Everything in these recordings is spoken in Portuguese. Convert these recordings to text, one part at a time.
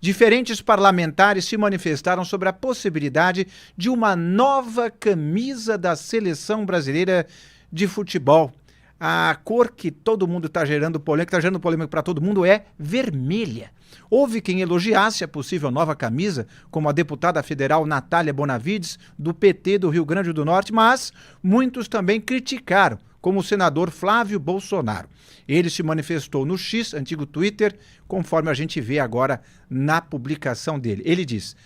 Diferentes parlamentares se manifestaram sobre a possibilidade de uma nova camisa da seleção brasileira de futebol. A cor que todo mundo está gerando polêmica para todo mundo é vermelha. Houve quem elogiasse a possível nova camisa, como a deputada federal Natália Bonavides, do PT do Rio Grande do Norte, mas muitos também criticaram, como o senador Flávio Bolsonaro. Ele se manifestou no X, antigo Twitter, conforme a gente vê agora na publicação dele. Ele diz: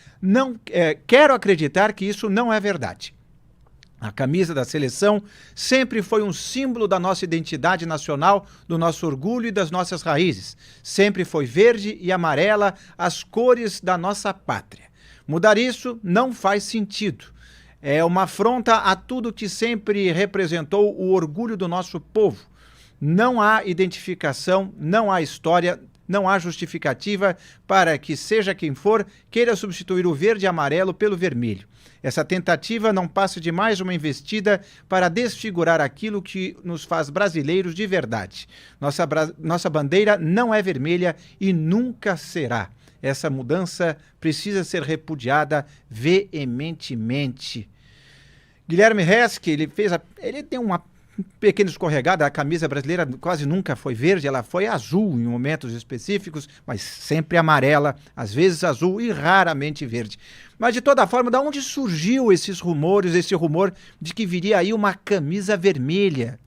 quero acreditar que isso não é verdade. A camisa da seleção sempre foi um símbolo da nossa identidade nacional, do nosso orgulho e das nossas raízes. Sempre foi verde e amarela, as cores da nossa pátria. Mudar isso não faz sentido. É uma afronta a tudo que sempre representou o orgulho do nosso povo. Não há identificação, não há história, não há justificativa para que, seja quem for, queira substituir o verde e amarelo pelo vermelho. Essa tentativa não passa de mais uma investida para desfigurar aquilo que nos faz brasileiros de verdade. Nossa bandeira não é vermelha e nunca será. Essa mudança precisa ser repudiada veementemente. Guilherme Resch, ele tem uma pequena escorregada. A camisa brasileira quase nunca foi verde, ela foi azul em momentos específicos, mas sempre amarela, às vezes azul e raramente verde. Mas de toda forma, de onde surgiu esses rumores, esse rumor de que viria aí uma camisa vermelha?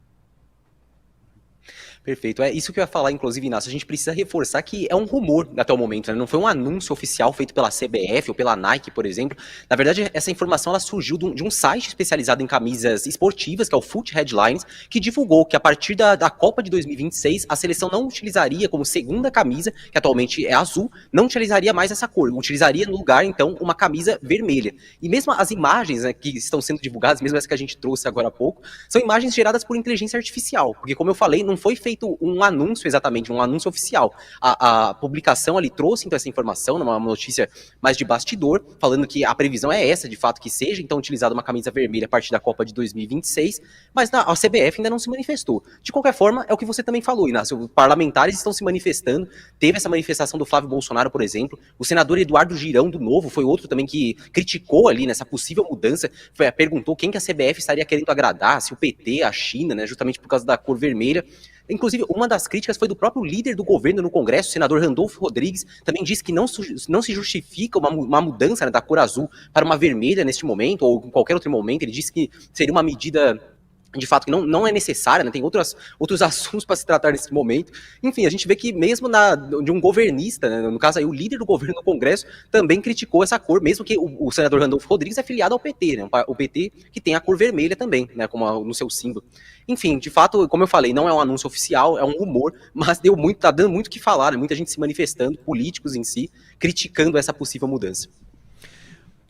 Perfeito. É isso que eu ia falar, inclusive, Inácio. A gente precisa reforçar que é um rumor até o momento, né? Não foi um anúncio oficial feito pela CBF ou pela Nike, por exemplo. Na verdade, essa informação ela surgiu de um site especializado em camisas esportivas, que é o Foot Headlines, que divulgou que a partir da Copa de 2026, a seleção não utilizaria como segunda camisa, que atualmente é azul, não utilizaria mais essa cor. Utilizaria no lugar, então, uma camisa vermelha. E mesmo as imagens, né, que estão sendo divulgadas, mesmo essa que a gente trouxe agora há pouco, são imagens geradas por inteligência artificial. Porque, como eu falei, não foi feito um anúncio exatamente, um anúncio oficial. A publicação ali trouxe então essa informação, numa notícia mais de bastidor, falando que a previsão é essa, de fato, que seja então utilizada uma camisa vermelha a partir da Copa de 2026, mas a CBF ainda não se manifestou. De qualquer forma, é o que você também falou, Inácio, os parlamentares estão se manifestando, teve essa manifestação do Flávio Bolsonaro, por exemplo, o senador Eduardo Girão, do Novo, foi outro também que criticou ali nessa possível mudança, perguntou quem que a CBF estaria querendo agradar, se o PT, a China, né, justamente por causa da cor vermelha. Inclusive, uma das críticas foi do próprio líder do governo no Congresso, o senador Randolfo Rodrigues, também disse que não se justifica uma mudança, né, da cor azul para uma vermelha neste momento, ou em qualquer outro momento. Ele disse que seria uma medida, de fato, que não é necessária, né? Tem outros assuntos para se tratar nesse momento. Enfim, a gente vê que mesmo de um governista, né, no caso aí o líder do governo no Congresso, também criticou essa cor, mesmo que o senador Randolfo Rodrigues é filiado ao PT, né, o PT que tem a cor vermelha também, né, como no seu símbolo. Enfim, de fato, como eu falei, não é um anúncio oficial, é um rumor, mas tá dando muito o que falar, né? Muita gente se manifestando, políticos em si, criticando essa possível mudança.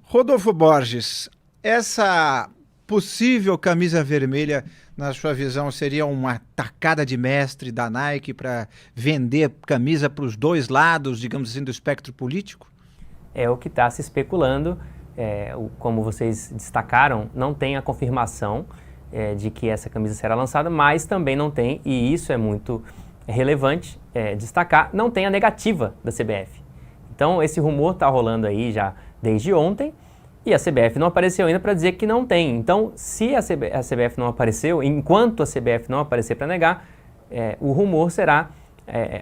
Rodolfo Borges, essa possível camisa vermelha, na sua visão, seria uma tacada de mestre da Nike para vender camisa para os dois lados, digamos assim, do espectro político? É o que está se especulando. Como vocês destacaram, não tem a confirmação de que essa camisa será lançada, mas também não tem, e isso é muito relevante destacar, não tem a negativa da CBF. Então esse rumor está rolando aí já desde ontem, e a CBF não apareceu ainda para dizer que não tem. Então, se a CBF não apareceu, enquanto a CBF não aparecer para negar, o rumor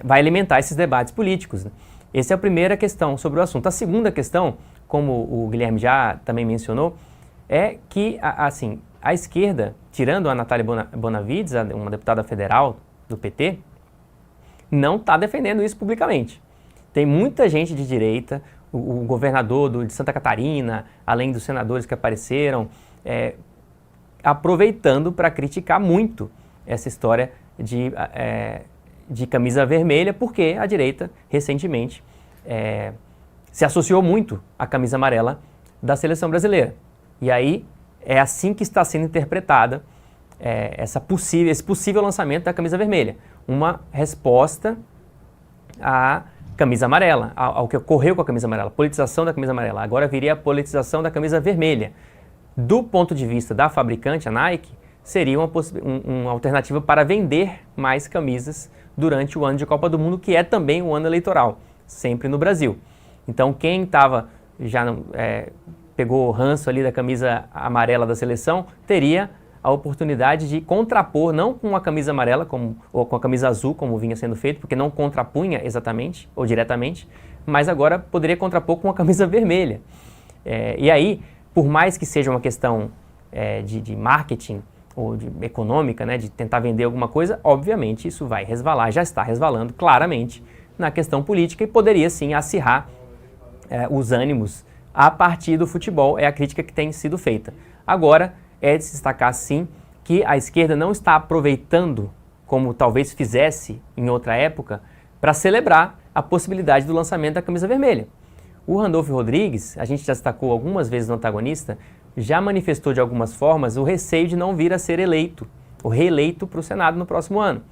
vai alimentar esses debates políticos, né? Essa é a primeira questão sobre o assunto. A segunda questão, como o Guilherme já também mencionou, é que, assim, a esquerda, tirando a Natália Bonavides, uma deputada federal do PT, não está defendendo isso publicamente. Tem muita gente de direita, o governador de Santa Catarina, além dos senadores que apareceram, aproveitando para criticar muito essa história de camisa vermelha, porque a direita, recentemente, se associou muito à camisa amarela da seleção brasileira. E aí é assim que está sendo interpretada esse possível lançamento da camisa vermelha. Uma resposta à camisa amarela, ao que ocorreu com a camisa amarela, a politização da camisa amarela. Agora viria a politização da camisa vermelha. Do ponto de vista da fabricante, a Nike, seria uma alternativa para vender mais camisas durante o ano de Copa do Mundo, que é também o ano eleitoral, sempre no Brasil. Então quem estava já pegou o ranço ali da camisa amarela da seleção, teria a oportunidade de contrapor, não com a camisa amarela ou com a camisa azul, como vinha sendo feito, porque não contrapunha exatamente ou diretamente, mas agora poderia contrapor com a camisa vermelha. E aí, por mais que seja uma questão de marketing ou de econômica, né, de tentar vender alguma coisa, obviamente isso vai resvalar, já está resvalando claramente na questão política e poderia sim acirrar os ânimos a partir do futebol, é a crítica que tem sido feita. Agora, é de se destacar sim que a esquerda não está aproveitando, como talvez fizesse em outra época, para celebrar a possibilidade do lançamento da camisa vermelha. O Randolfo Rodrigues, a gente já destacou algumas vezes no Antagonista, já manifestou de algumas formas o receio de não vir a ser eleito, ou reeleito para o Senado no próximo ano.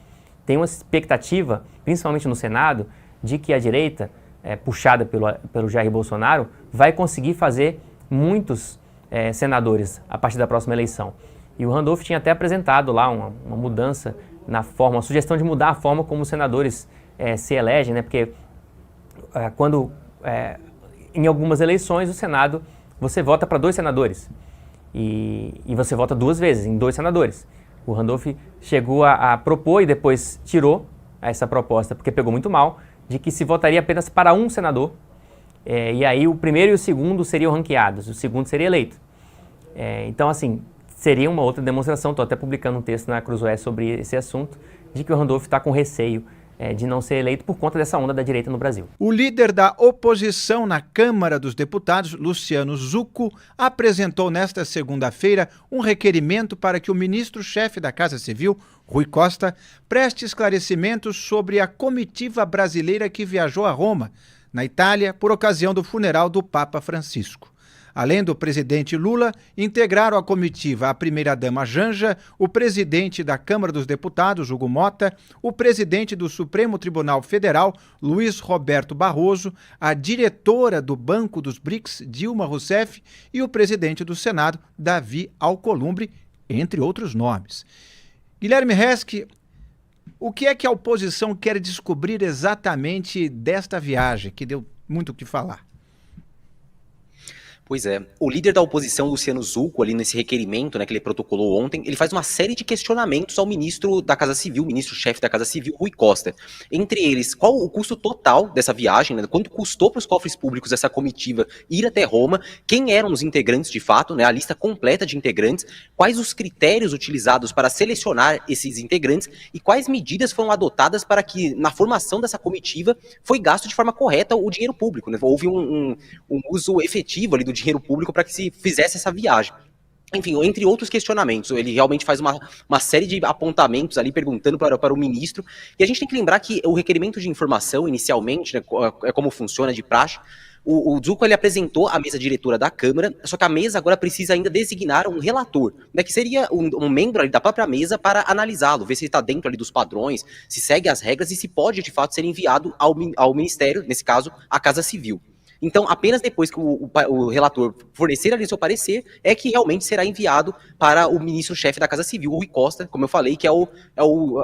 Tem uma expectativa, principalmente no Senado, de que a direita, puxada pelo Jair Bolsonaro, vai conseguir fazer muitos senadores a partir da próxima eleição. E o Randolph tinha até apresentado lá uma mudança na forma, uma sugestão de mudar a forma como os senadores se elegem, né? Porque quando em algumas eleições o Senado, você vota para 2 senadores e você vota 2 vezes em 2 senadores. O Randolph chegou a propor e depois tirou essa proposta, porque pegou muito mal, de que se votaria apenas para um senador, e aí o primeiro e o segundo seriam ranqueados, o segundo seria eleito. Então, assim, seria uma outra demonstração, estou até publicando um texto na Cruzoé sobre esse assunto, de que o Randolph está com receio de não ser eleito por conta dessa onda da direita no Brasil. O líder da oposição na Câmara dos Deputados, Luciano Zucco, apresentou nesta segunda-feira um requerimento para que o ministro-chefe da Casa Civil, Rui Costa, preste esclarecimentos sobre a comitiva brasileira que viajou a Roma, na Itália, por ocasião do funeral do Papa Francisco. Além do presidente Lula, integraram a comitiva a primeira-dama Janja, o presidente da Câmara dos Deputados, Hugo Mota, o presidente do Supremo Tribunal Federal, Luiz Roberto Barroso, a diretora do Banco dos BRICS, Dilma Rousseff, e o presidente do Senado, Davi Alcolumbre, entre outros nomes. Guilherme Resch, o que é que a oposição quer descobrir exatamente desta viagem, que deu muito o que falar? Pois é, o líder da oposição, Luciano Zucco, ali nesse requerimento, né, que ele protocolou ontem, ele faz uma série de questionamentos ao ministro da Casa Civil, ministro-chefe da Casa Civil, Rui Costa. Entre eles, qual o custo total dessa viagem, né, quanto custou para os cofres públicos essa comitiva ir até Roma, quem eram os integrantes de fato, né, a lista completa de integrantes, quais os critérios utilizados para selecionar esses integrantes e quais medidas foram adotadas para que, na formação dessa comitiva, foi gasto de forma correta o dinheiro público, né, houve um uso efetivo ali do dinheiro público para que se fizesse essa viagem. Enfim, entre outros questionamentos, ele realmente faz uma série de apontamentos ali, perguntando para o ministro, e a gente tem que lembrar que o requerimento de informação, inicialmente, né, é como funciona de praxe, o Zucco, ele apresentou a mesa diretora da Câmara, só que a mesa agora precisa ainda designar um relator, né, que seria um membro ali da própria mesa para analisá-lo, ver se ele está dentro ali dos padrões, se segue as regras e se pode, de fato, ser enviado ao Ministério, nesse caso, à Casa Civil. Então, apenas depois que o relator fornecer ali seu parecer, é que realmente será enviado para o ministro-chefe da Casa Civil, Rui Costa, como eu falei, que é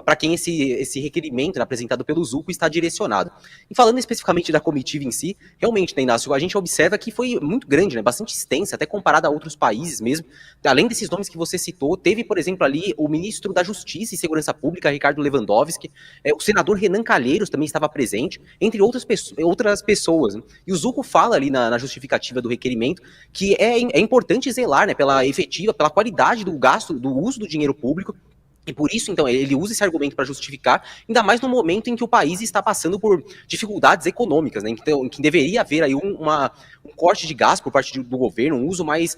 para quem esse requerimento, né, apresentado pelo Zucco, está direcionado. E falando especificamente da comitiva em si, realmente, né, Inácio, a gente observa que foi muito grande, né, bastante extensa, até comparada a outros países mesmo. Além desses nomes que você citou, teve, por exemplo, ali o ministro da Justiça e Segurança Pública, Ricardo Lewandowski, o senador Renan Calheiros também estava presente, entre outras pessoas. Né? E o Zucco fala ali na justificativa do requerimento que é importante zelar, né, pela qualidade do gasto, do uso do dinheiro público. E por isso, então, ele usa esse argumento para justificar, ainda mais no momento em que o país está passando por dificuldades econômicas, né, em que deveria haver aí um corte de gasto por parte do governo, um uso mais,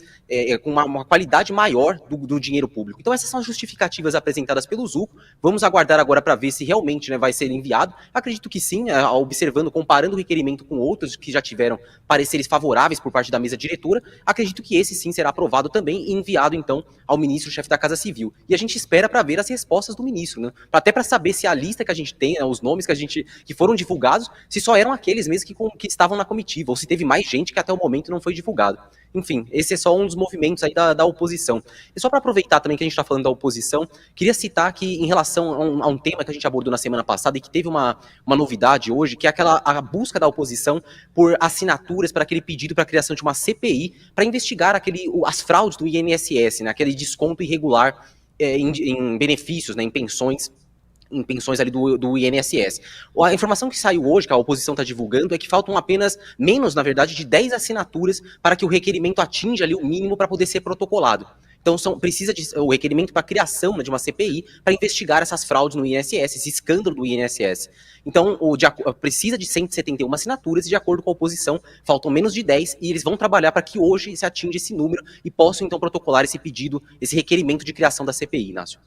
com uma qualidade maior do dinheiro público. Então essas são as justificativas apresentadas pelo Zucco. Vamos aguardar agora para ver se realmente, né, vai ser enviado. Acredito que sim, observando, comparando o requerimento com outros que já tiveram pareceres favoráveis por parte da mesa diretora, acredito que esse sim será aprovado também e enviado, então, ao ministro-chefe da Casa Civil. E a gente espera para ver as respostas do ministro, né? Até para saber se a lista que a gente tem, né, os nomes que foram divulgados, se só eram aqueles mesmos que estavam na comitiva, ou se teve mais gente que até o momento não foi divulgado. Enfim, esse é só um dos movimentos aí da oposição. E só para aproveitar também que a gente está falando da oposição, queria citar que em relação a um tema que a gente abordou na semana passada e que teve uma novidade hoje, que é a busca da oposição por assinaturas para aquele pedido para a criação de uma CPI para investigar as fraudes do INSS, né, aquele desconto irregular em benefícios, né, em pensões ali do INSS. A informação que saiu hoje, que a oposição está divulgando, é que faltam menos, na verdade, de 10 assinaturas para que o requerimento atinja ali o mínimo para poder ser protocolado. Então, precisa o requerimento para a criação, né, de uma CPI para investigar essas fraudes no INSS, esse escândalo do INSS. Então, precisa de 171 assinaturas e, de acordo com a oposição, faltam menos de 10 e eles vão trabalhar para que hoje se atinja esse número e possam, então, protocolar esse pedido, esse requerimento de criação da CPI, Inácio.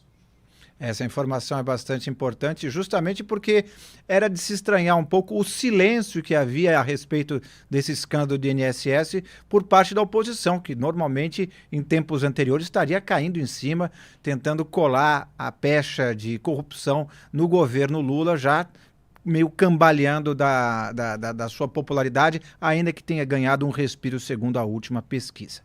Essa informação é bastante importante, justamente porque era de se estranhar um pouco o silêncio que havia a respeito desse escândalo do INSS por parte da oposição, que normalmente, em tempos anteriores, estaria caindo em cima, tentando colar a pecha de corrupção no governo Lula, já meio cambaleando da sua popularidade, ainda que tenha ganhado um respiro segundo a última pesquisa.